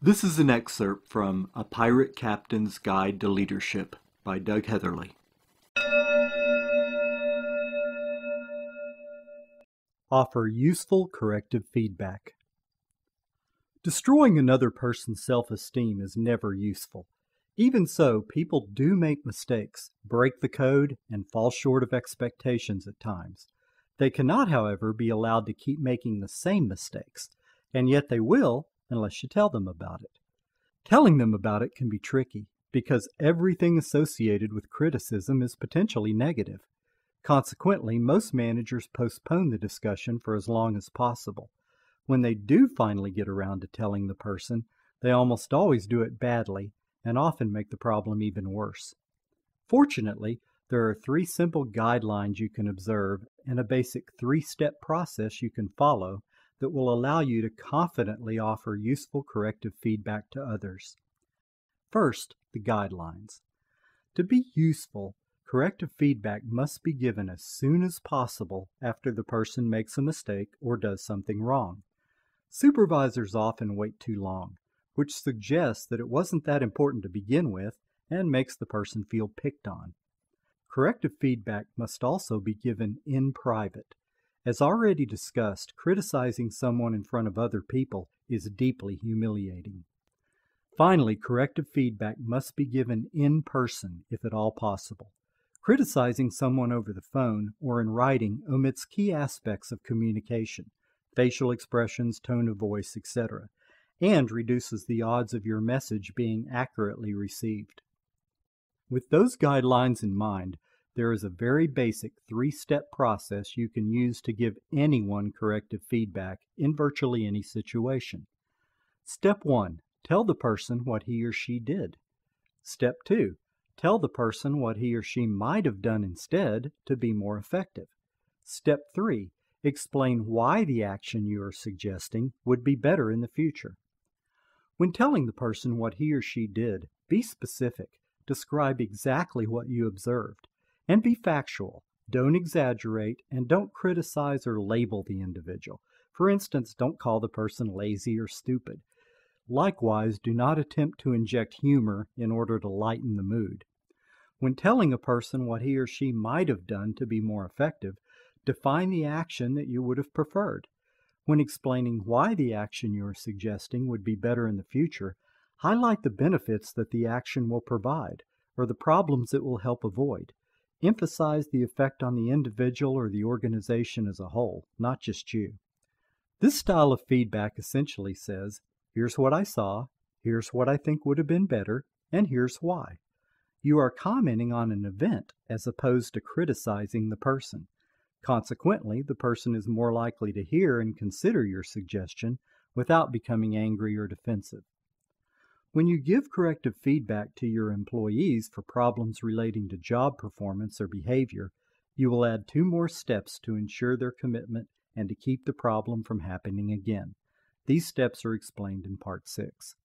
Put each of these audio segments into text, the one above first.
This is an excerpt from A Pirate Captain's Guide to Leadership by Doug Heatherly. Offer useful corrective feedback. Destroying another person's self-esteem is never useful. Even so, people do make mistakes, break the code, and fall short of expectations at times. They cannot, however, be allowed to keep making the same mistakes, and yet they will unless you tell them about it. Telling them about it can be tricky because everything associated with criticism is potentially negative. Consequently, most managers postpone the discussion for as long as possible. When they do finally get around to telling the person, they almost always do it badly and often make the problem even worse. Fortunately, there are 3 simple guidelines you can observe and a basic 3-step process you can follow that will allow you to confidently offer useful corrective feedback to others. First, the guidelines. To be useful, corrective feedback must be given as soon as possible after the person makes a mistake or does something wrong. Supervisors often wait too long, which suggests that it wasn't that important to begin with and makes the person feel picked on. Corrective feedback must also be given in private. As already discussed, criticizing someone in front of other people is deeply humiliating. Finally, corrective feedback must be given in person if at all possible. Criticizing someone over the phone or in writing omits key aspects of communication, facial expressions, tone of voice, etc., and reduces the odds of your message being accurately received. With those guidelines in mind, there is a very basic 3-step process you can use to give anyone corrective feedback in virtually any situation. Step 1. Tell the person what he or she did. Step 2. Tell the person what he or she might have done instead to be more effective. Step 3. Explain why the action you are suggesting would be better in the future. When telling the person what he or she did, be specific. Describe exactly what you observed. And be factual. Don't exaggerate and don't criticize or label the individual. For instance, don't call the person lazy or stupid. Likewise, do not attempt to inject humor in order to lighten the mood. When telling a person what he or she might have done to be more effective, define the action that you would have preferred. When explaining why the action you are suggesting would be better in the future, highlight the benefits that the action will provide or the problems it will help avoid. Emphasize the effect on the individual or the organization as a whole, not just you. This style of feedback essentially says, here's what I saw, here's what I think would have been better, and here's why. You are commenting on an event as opposed to criticizing the person. Consequently, the person is more likely to hear and consider your suggestion without becoming angry or defensive. When you give corrective feedback to your employees for problems relating to job performance or behavior, you will add 2 more steps to ensure their commitment and to keep the problem from happening again. These steps are explained in Part 6.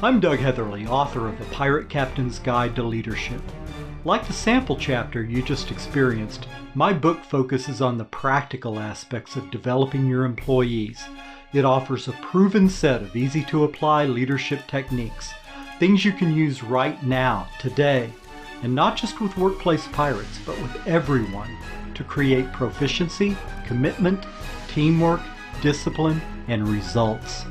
I'm Doug Heatherly, author of A Pirate Captain's Guide to Leadership. Like the sample chapter you just experienced, my book focuses on the practical aspects of developing your employees. It offers a proven set of easy-to-apply leadership techniques, things you can use right now, today, and not just with workplace pirates, but with everyone, to create proficiency, commitment, teamwork, discipline, and results.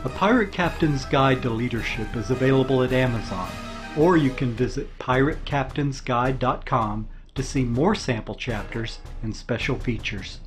A Pirate Captain's Guide to Leadership is available at Amazon, or you can visit piratecaptainsguide.com to see more sample chapters and special features.